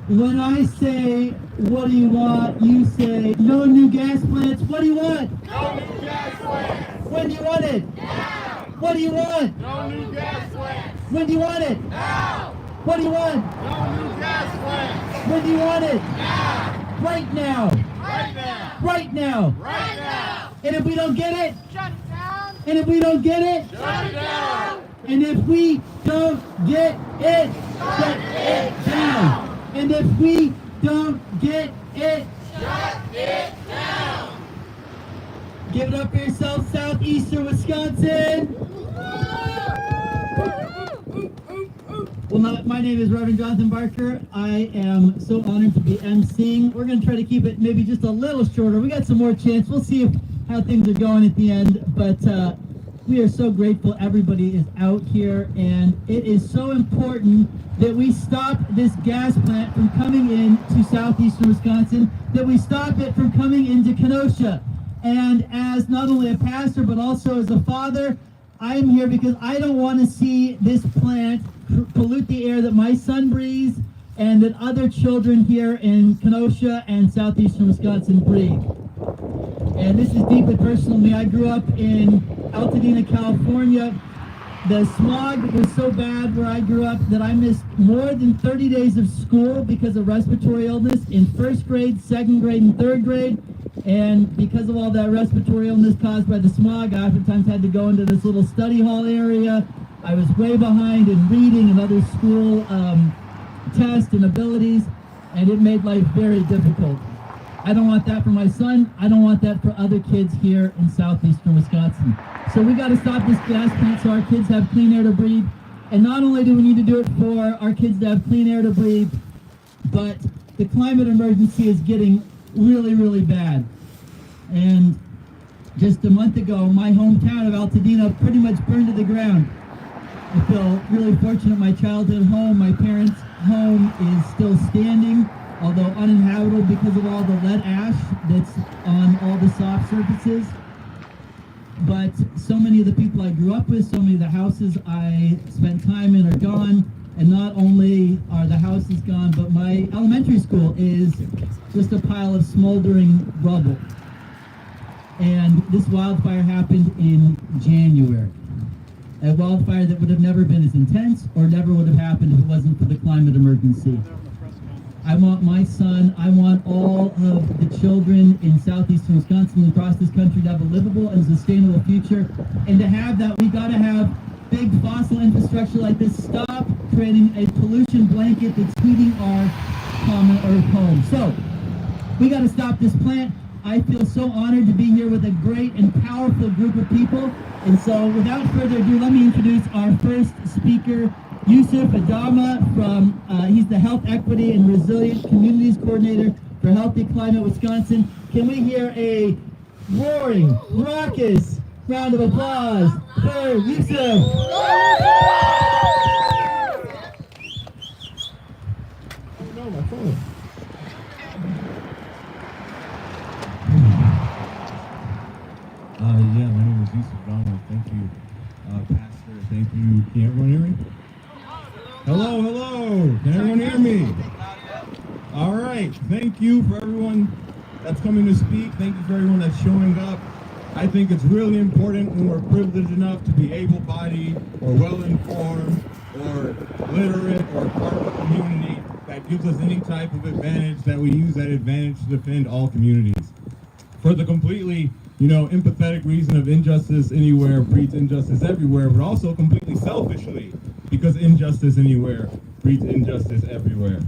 When I say, what do you want? You say, no new gas plants. What do you want? No new gas plants. When do you want it? Now. What do you want? No new gas plants. When do you want it? Now. What do you want? No new gas plants. When do you want it? Now. Right now. Right now. Right now. Right now. And if we don't get it? Shut it down. And if we don't get it? Shut it down. And if we don't get it, shut it down. And if we don't get it, shut it down. Give it up for yourself, southeastern Wisconsin. Well, my name is Reverend Jonathan Barker. I am so honored to be emceeing. We're going to try to keep it maybe just a little shorter. We got some more chance. We'll see how things are going at the end. But we are so grateful everybody is out here. And it is so important that we stop this gas plant from coming in to southeastern Wisconsin, that we stop it from coming into Kenosha. And as not only a pastor, but also as a father, I am here because I don't want to see this plant pollute the air that my son breathes and that other children here in Kenosha and southeastern Wisconsin breathe. And this is deeply personal to me. I grew up in Altadena, California. The smog was so bad where I grew up that I missed more than 30 days of school because of respiratory illness in first grade, second grade, and third grade. And because of all that respiratory illness caused by the smog, I oftentimes had to go into this little study hall area. I was way behind in reading and other school tests and abilities, and it made life very difficult. I don't want that for my son. I don't want that for other kids here in southeastern Wisconsin. So we got to stop this gas plant so our kids have clean air to breathe. And not only do we need to do it for our kids to have clean air to breathe, but the climate emergency is getting really, really bad. And just a month ago, my hometown of Altadena pretty much burned to the ground. I feel really fortunate. My childhood home, my parents' home, is still standing, although uninhabitable because of all the lead ash that's on all the soft surfaces. But so many of the people I grew up with, so many of the houses I spent time in are gone. And not only are the houses gone, but my elementary school is just a pile of smoldering rubble. And this wildfire happened in January. A wildfire that would have never been as intense or never would have happened if it wasn't for the climate emergency. I want my son, I want all of the children in southeastern Wisconsin and across this country to have a livable and sustainable future. And to have that, we got to have big fossil infrastructure like this stop creating a pollution blanket that's heating our common earth home. So, we got to stop this plant. I feel so honored to be here with a great and powerful group of people. And so, without further ado, let me introduce our first speaker, Yusuf Adama from, he's the Health Equity and Resilient Communities Coordinator for Healthy Climate Wisconsin. Can we hear a roaring, raucous round of applause for Yusuf? No, my phone. Yeah, my name is Yusuf Adama. Thank you, Pastor. Thank you. Can everyone hear me? Hello, hello. Can everyone hear me? All right. Thank you for everyone that's coming to speak. Thank you for everyone that's showing up. I think it's really important when we're privileged enough to be able-bodied or well-informed or literate or part of a community that gives us any type of advantage, that we use that advantage to defend all communities. For the completely, empathetic reason of injustice anywhere breeds injustice everywhere, but also completely selfishly, because injustice anywhere breeds injustice everywhere.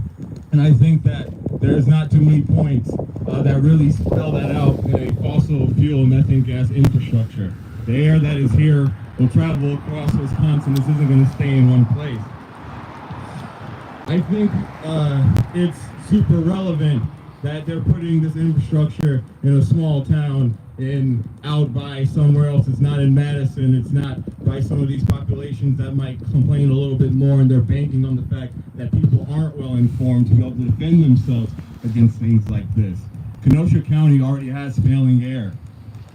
And I think that there's not too many points that really spell that out in a fossil fuel methane gas infrastructure. The air that is here will travel across Wisconsin. This isn't going to stay in one place. I think it's super relevant that they're putting this infrastructure in a small town out by somewhere else. It's not in Madison. It's not by some of these populations that might complain a little bit more, and they're banking on the fact that people aren't well informed to be able to defend themselves against things like this. Kenosha County already has failing air.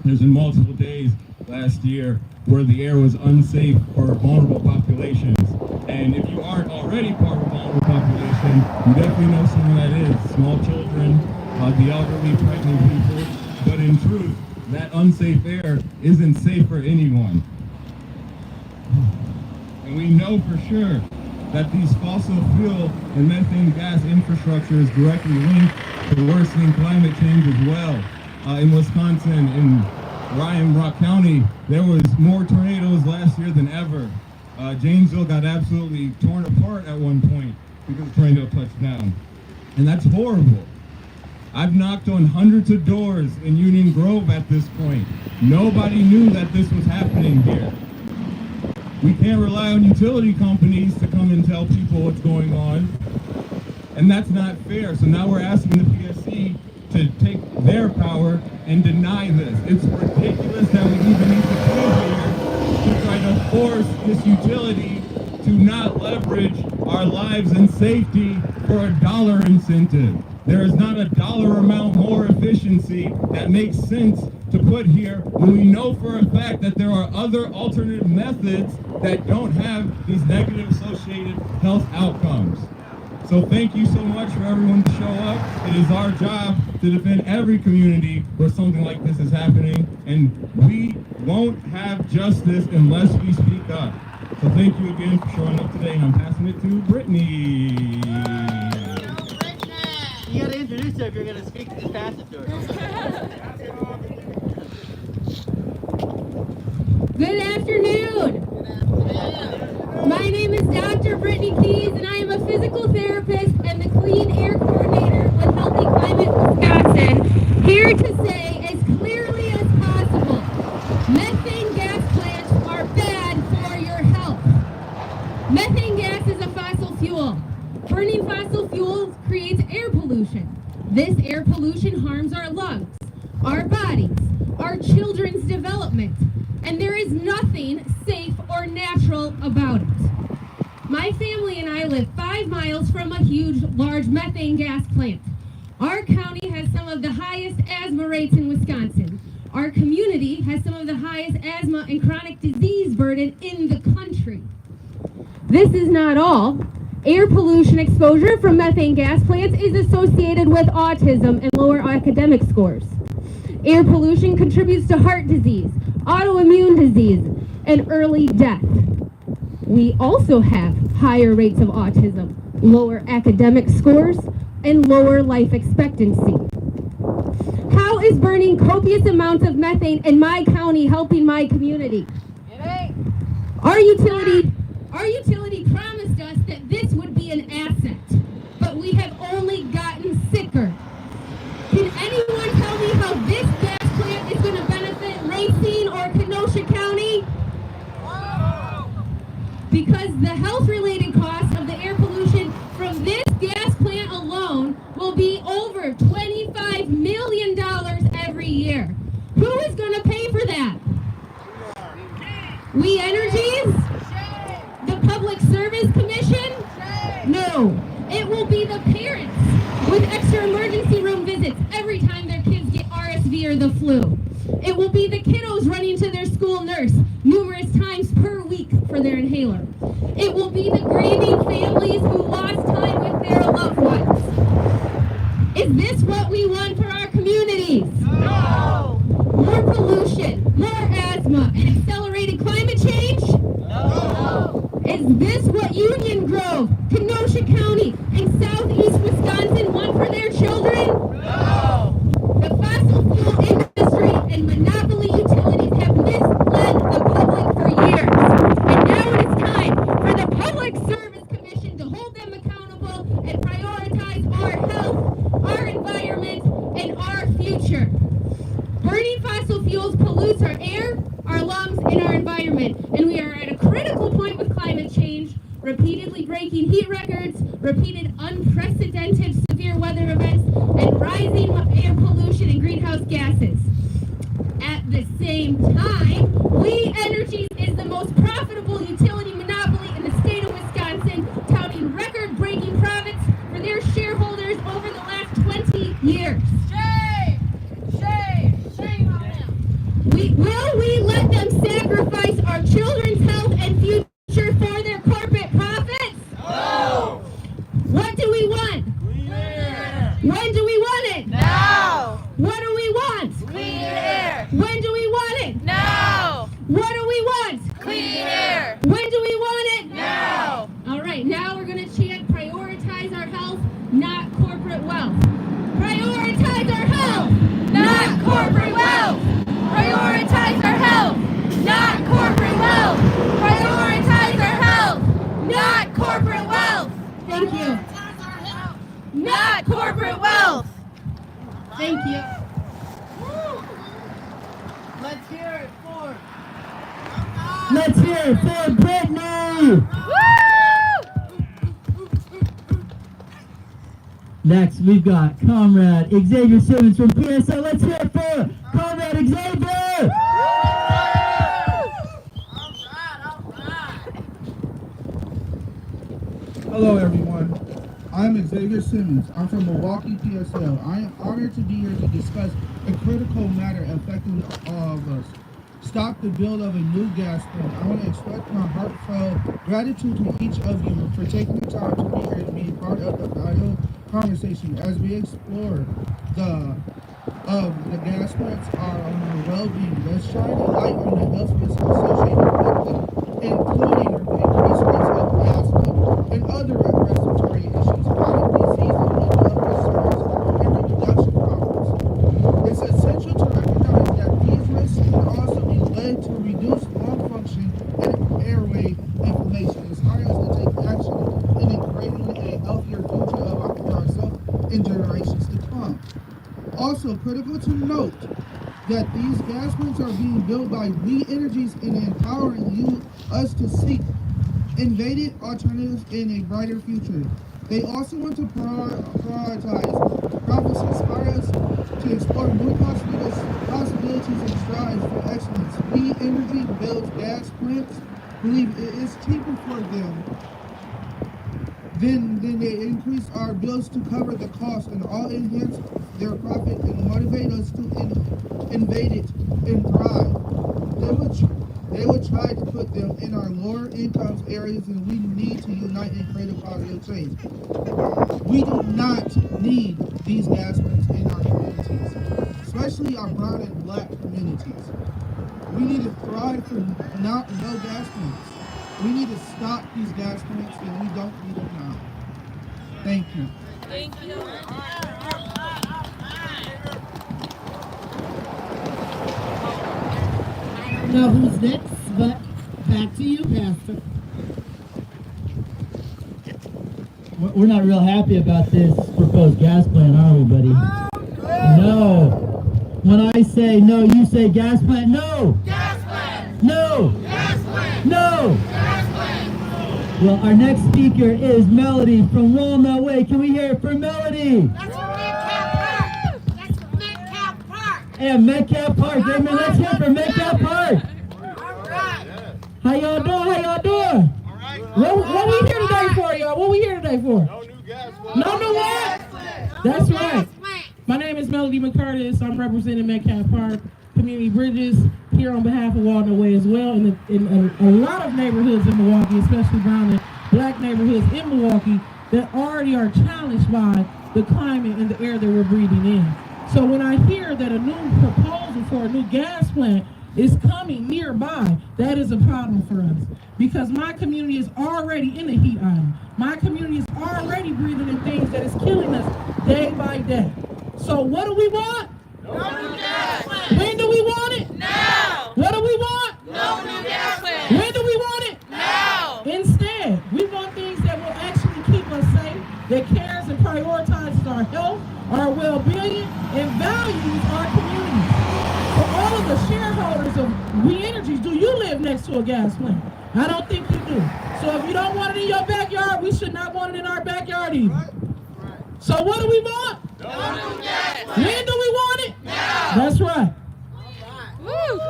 There's been multiple days last year where the air was unsafe for vulnerable populations. And if you aren't already part of a vulnerable population, you definitely know someone that is. Small children, the elderly, pregnant people. But in truth, that unsafe air isn't safe for anyone. And we know for sure that these fossil fuel and methane gas infrastructure is directly linked to worsening climate change as well. In Wisconsin, in Ryan Rock County, there was more tornadoes last year than ever. Janesville got absolutely torn apart at one point because the tornado touched down. And that's horrible. I've knocked on hundreds of doors in Union Grove at this point. Nobody knew that this was happening here. We can't rely on utility companies to come and tell people what's going on. And that's not fair. So now we're asking the PSC to take their power and deny this. It's ridiculous that we even need to come here to try to force this utility to not leverage our lives and safety for a dollar incentive. There is not a dollar amount more efficiency that makes sense to put here when we know for a fact that there are other alternative methods that don't have these negative associated health outcomes. So thank you so much for everyone to show up. It is our job to defend every community where something like this is happening, and we won't have justice unless we speak up. So thank you again for showing up today, and I'm passing it to Brittany. You gotta introduce her if you're gonna speak. Just pass it to her. Good afternoon. My name is Dr. Brittany Keys, and I am a physical therapist and the Clean Air Coordinator with Healthy Climate Wisconsin, here to say as clearly as possible, methane gas plants are bad for your health. Methane gas is a fossil fuel. Burning fossil fuels creates air pollution. This air pollution harms our lungs, our bodies, our children's development, and there is nothing safe or natural about it. My family and I live 5 miles from a large methane gas plant. Our county has some of the highest asthma rates in Wisconsin. Our community has some of the highest asthma and chronic disease burden in the country. This is not all. Air pollution exposure from methane gas plants is associated with autism and lower academic scores. Air pollution contributes to heart disease, autoimmune disease, and early death. We also have higher rates of autism, lower academic scores, and lower life expectancy. How is burning copious amounts of methane in my county helping my community? Our utility promised us that this would be an asset, but we have only gotten sicker. Can anyone tell me how this gas plant is going to benefit Racine or Kenosha County? Because the health-related cost of the air pollution from this gas plant alone will be over $25 million every year. Who is going to pay for that? We Energies? The Public Service Commission? No. It will be the parents with extra emergency room visits every time their kids get RSV or the flu. It will be the kiddos running to their school nurse numerous times per week for their inhaler. It will be the grieving families who lost time with their loved ones. Is this what we want for our communities? No! More pollution, more asthma, and accelerated climate change? No! Is this what Union Grove, Kenosha County, and Southeast Wisconsin want for their children? No! The fossil fuel industry and monopoly utilities have misled the public for years. And now it is time for the Public Service Commission to hold them accountable and prioritize our health, our environment, and our future. Burning fossil fuels pollutes our air, our lungs, and our environment. And we are at a critical point with climate change, repeatedly breaking heat records, repeated unprecedented severe weather events, and rising air pollution and greenhouse gases. At the same time, We Energies is the most profitable utility monopoly in the state of Wisconsin, touting record-breaking profits for their shareholders over the last 20 years. Shame! Shame! Shame on them! Will we let them sacrifice What do we want? Clean air. When do we want it? Now. What do we want? Clean air. When do we want it? Now. What do we want? Clean air. When do we want it? Now. All right, now we're going to chant prioritize our health, not corporate wealth. Prioritize our health, Not corporate wealth. Prioritize our health. Not corporate wealth. Prioritize our health. Not corporate wealth. Thank you. Not corporate wealth. Thank you. Let's hear it for Brittany! Next, we've got Comrade Xavier Simmons from PSL. Let's hear it for Comrade Xavier! Hello everyone, I'm Xavier Simmons. I'm from Milwaukee, PSL. I am honored to be here to discuss a critical matter affecting all of us. Stop the build of a new gas plant. I want to express my heartfelt gratitude to each of you for taking the time to be here and be part of the vital conversation as we explore the gas plants are on our well-being. Let's shine a light on the health risks associated with them, including the increased rates of asthma and other respiratory issues, chronic disease, and mental health concerns, and reproduction problems. It's essential to recognize that these risks can also be led to reduced lung function and airway inflammation, inspiring us to take action in creating a healthier future for ourselves and generations to come. Also, critical to note that these gas plants are being built by We Energies and empowering us to seek innovative alternatives in a brighter future. They also want to prioritize profits, inspire us to explore new possibilities and strive for excellence. We Energy builds gas plants, believe it is cheaper for them. Then they increase our bills to cover the cost and all enhance their profit and motivate us to invade it and thrive. They would try to put them in our lower income areas, and we need to unite and create a positive change. We do not need these gas plants in our communities, especially our brown and black communities. We need to thrive for no gas plants. We need to stop these gas plants, and we don't need them now. Thank you. Thank you. I don't know who's next, but back to you, Pastor. We're not real happy about this proposed gas plant, are we, buddy? No. When I say no, you say gas plant. No. Gas plant. No. Gas plant. No. Gas plant. Well, our next speaker is Melody from Walnut Way. Can we hear it for Melody? That's from Metcalf Park. That's from Metcalf Park. And Metcalf Park. Amen. Let's hear it for Metcalf Park. All right. How y'all doing? How y'all doing? What we here today for, y'all? What we here today for? No new gas plant. No new what? That's right. My name is Melody McCurtis. I'm representing Metcalf Park Community Bridges here on behalf of Walnut Way as well. In a lot of neighborhoods in Milwaukee, especially brown and black neighborhoods in Milwaukee, that already are challenged by the climate and the air that we're breathing in. So when I hear that a new proposal for a new gas plant is coming nearby, that is a problem for us. Because my community is already in a heat island. My community is already breathing in things that is killing us day by day. So what do we want? No new gas plant. When do we want it? Now. What do we want? No new gas plant. When do we want it? Now. Instead, we want things that will actually keep us safe, that cares and prioritizes our health, our well-being, and values our communities. For all of the shareholders of We Energies, do you live next to a gas plant? I don't think you do. So if you don't want it in your backyard, we should not want it in our backyard either. So what do we want? No new gas plant. When do we want it? Now. That's right. Woo.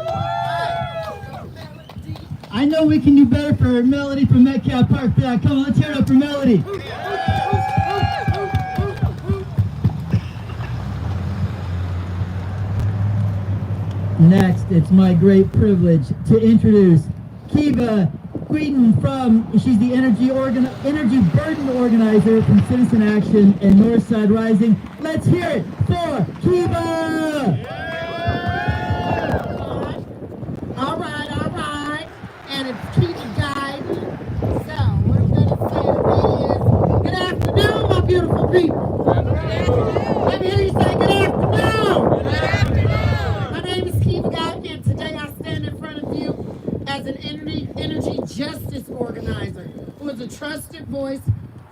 I know we can do better for Melody from Metcalf Park. Yeah, come on, let's hear it up for Melody. Next, it's my great privilege to introduce Keviea Guiden she's the energy burden organizer from Citizen Action and Northside Rising. Let's hear it for Keviea! All right. And it's Keviea Guiden. So, what I'm going to say today is, good afternoon, my beautiful people. Let me hear you say good afternoon. Good afternoon. My name is Keviea Guiden, and today I stand in front of you as an energy justice organizer who is a trusted voice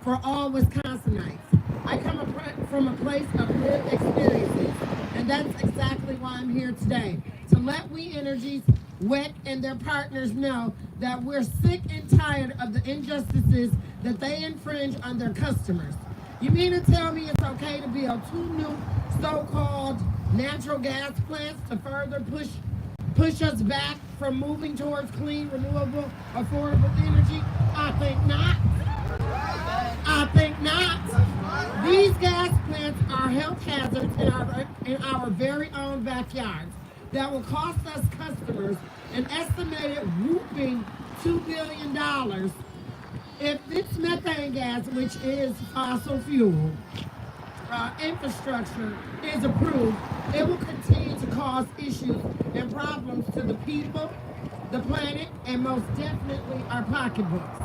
for all Wisconsinites. I come from a place of lived experiences, and that's exactly why I'm here today, to let We Energies, WEC, and their partners know that we're sick and tired of the injustices that they infringe on their customers. You mean to tell me it's okay to build 2 new so-called natural gas plants to further push us back from moving towards clean, renewable, affordable energy? I think not. These gas plants are health hazards in our very own backyards that will cost us customers an estimated whooping $2 billion. If this methane gas, which is fossil fuel, infrastructure is approved, it will continue to cause issues and problems to the people, the planet, and most definitely our pocketbooks.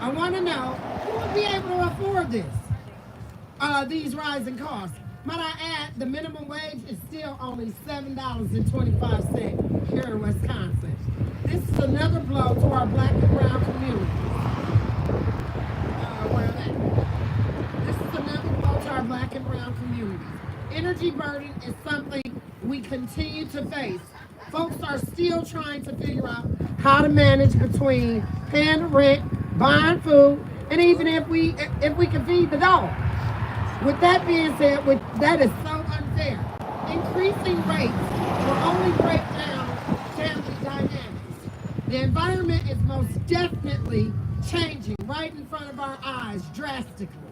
I want to know who would be able to afford this, these rising costs. Might I add, the minimum wage is still only $7.25 here in Wisconsin. This is another blow to our black and brown community. This is another blow to our black and brown communities. Energy burden is something we continue to face. Folks are still trying to figure out how to manage between paying the rent, buying food, and even if we can feed the dog. With that being said, that is so unfair. Increasing rates will only break down family dynamics. The environment is most definitely changing right in front of our eyes drastically.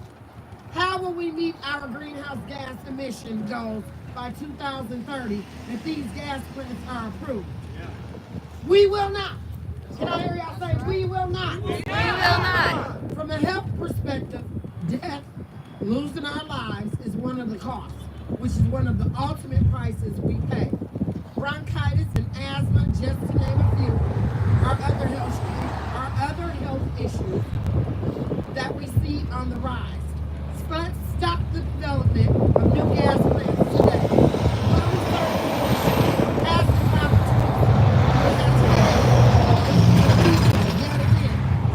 How will we meet our greenhouse gas emission goals by 2030 if these gas plants are approved? We will not. Can I hear y'all say we will not? We will not. From a health perspective, death, losing our lives is one of the costs, which is one of the ultimate prices we pay. Bronchitis and asthma, just to name a few, are other health issues that we see on the rise. Stop the development of new gas plants today.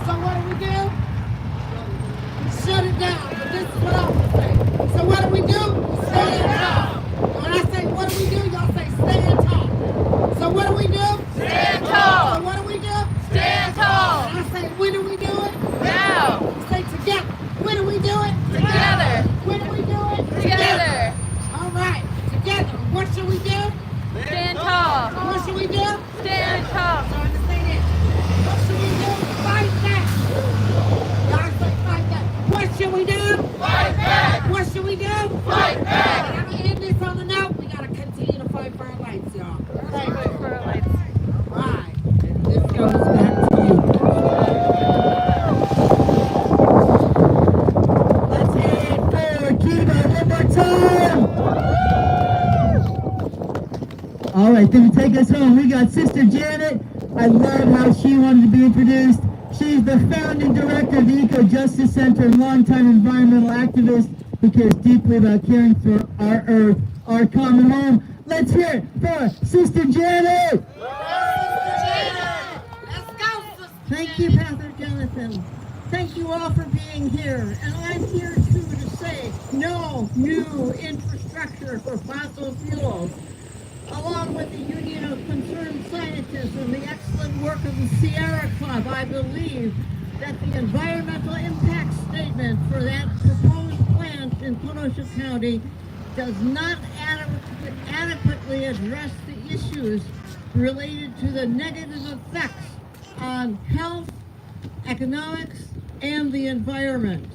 So what do we do? Shut it down. But this is what I would say. So what do we do? Stand tall. When I say what do we do, y'all say stand tall. So what do we do? Stand tall. So what do we do? Stand tall. And I say when do we do it? Now. Say together. When do we do it? Together. When do we do it? Together. All right. Together. What should we do? Stand tall. What should we do? Stand tall. So understand this. What should we do? Fight back. Y'all say fight back. What should we do? Fight back. What should we do? Fight back. And I'm gonna end this on the note. We gotta continue to fight for our rights, y'all. Thank you. For our lights. Right. And this goes back to you. Let's hear it for Keviea one more time! All right, then to take us home, we got Sister Janet. I love how she wanted to be introduced. She's the founding director of the Eco Justice Center and longtime environmental activist who cares deeply about caring for our earth, our common home. Let's hear it for Sister Janet! Let's go, sister. Thank you, Pastor Jonathan. Thank you all for being here. And I'm here too to say no new infrastructure for fossil fuels. Along with the Union of Concerned Scientists and the excellent work of the Sierra Club, I believe that the environmental impact statement for that proposed plant in Kenosha County does not adequately address the issues related to the negative effects on health, economics, and the environment.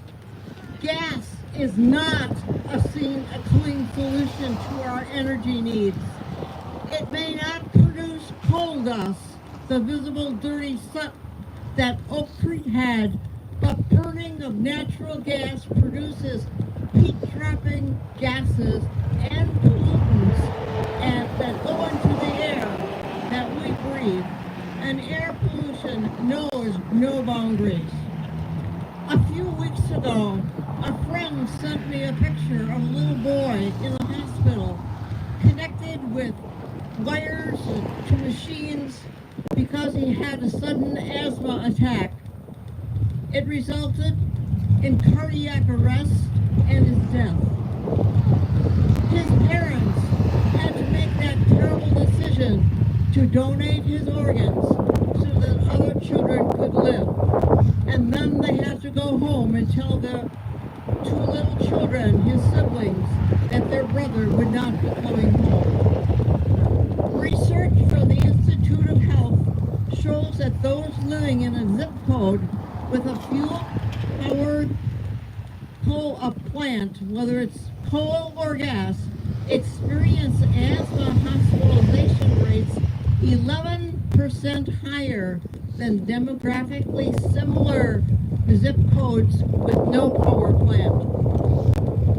Gas is not a clean solution to our energy needs. It may not produce coal dust, the visible dirty that Oak Creek had, but burning of natural gas produces heat-trapping gases and pollutants that go into the air that we breathe. And air pollution knows no boundaries. A few weeks ago, a friend sent me a picture of a little boy in a hospital connected with wires to machines because he had a sudden asthma attack. It resulted in cardiac arrest and his death. His parents had to make that terrible decision to donate his organs so that other children could live. And then they had to go home and tell their two little children, his siblings, that their brother would not be coming home. Research from the Institute of Health shows that those living in a zip code with a fuel-powered plant, whether it's coal or gas, experience asthma hospitalization rates 11% higher than demographically similar zip codes with no power plant.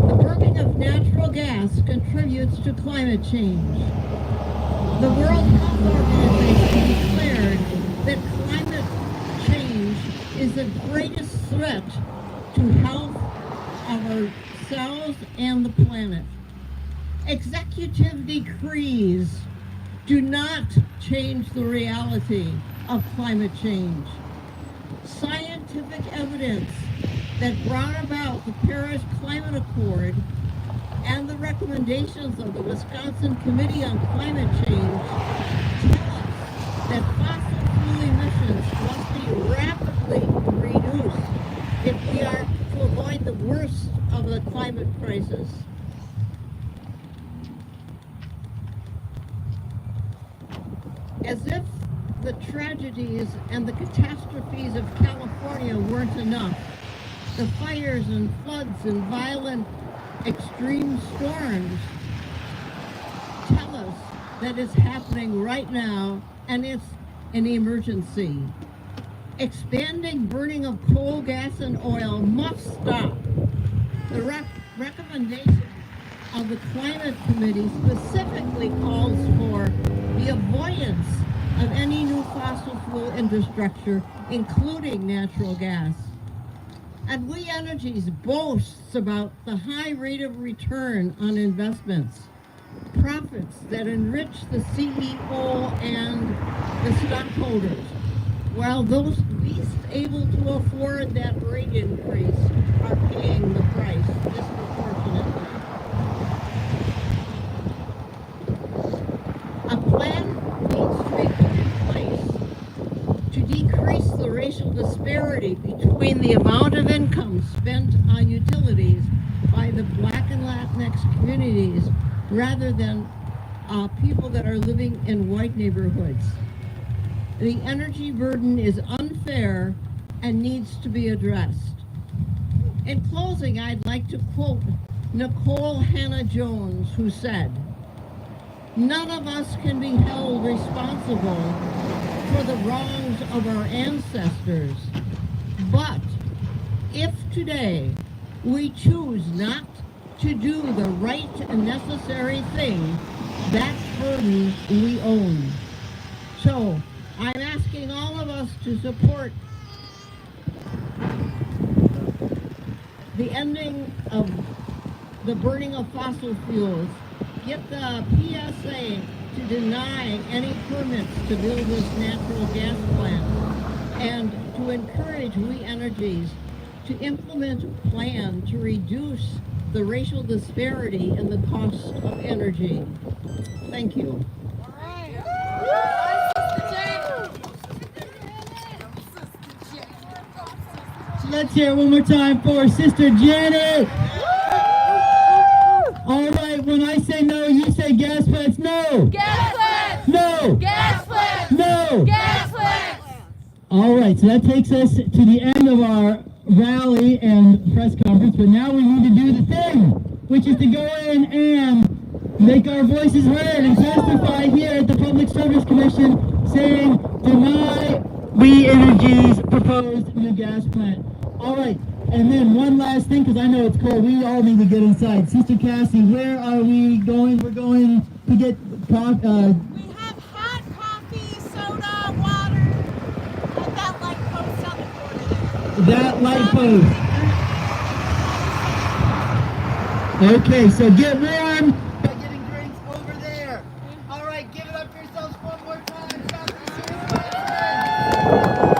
The burning of natural gas contributes to climate change. The World Health Organization declared that climate change is the greatest threat to health of ourselves and the planet. Executive decrees do not change the reality of climate change. Scientific evidence that brought about the Paris Climate Accord and the recommendations of the Wisconsin Committee on Climate Change tell us that fossil fuel emissions must be rapidly reduced if we are to avoid the worst of the climate crisis. As if the tragedies and the catastrophes of California weren't enough, the fires and floods and violent extreme storms tell us that it's happening right now and it's an emergency. Expanding burning of coal, gas, and oil must stop. The recommendation of the Climate Committee specifically calls for the avoidance of any new fossil fuel infrastructure, including natural gas. And We Energies boasts about the high rate of return on investments, profits that enrich the CEO and the stockholders, while those least able to afford that rate increase are paying the price disproportionately. A plan needs to be put in place to decrease the racial disparity between the amount of income spent on utilities by the Black and Latinx communities rather than people that are living in white neighborhoods. The energy burden is unfair and needs to be addressed. In closing, I'd like to quote Nicole Hannah-Jones, who said, "None of us can be held responsible for the wrongs of our ancestors, but if today we choose not to do the right and necessary thing, that burden we own." So I'm asking all of us to support the ending of the burning of fossil fuels, get the PSA to deny any permits to build this natural gas plant, and to encourage We Energies to implement a plan to reduce the racial disparity in the cost of energy. Thank you. So let's hear it one more time for Sister Janet. All right, when I say no, you say gas plants. No. Gas plants! No. Gas plants! No. Gas plants! All right, so that takes us to the end of our rally and press conference, but now we need to do the thing, which is to go in and make our voices heard and testify here at the Public Service Commission saying, deny We Energy's proposed new gas plant. All right, and then one last thing, because I know it's cold. We all need to get inside. Sister Cassie, where are we going? We're going to get coffee. We have hot coffee, soda, water, and that light post on the corner there. That light post. Okay, so get warm.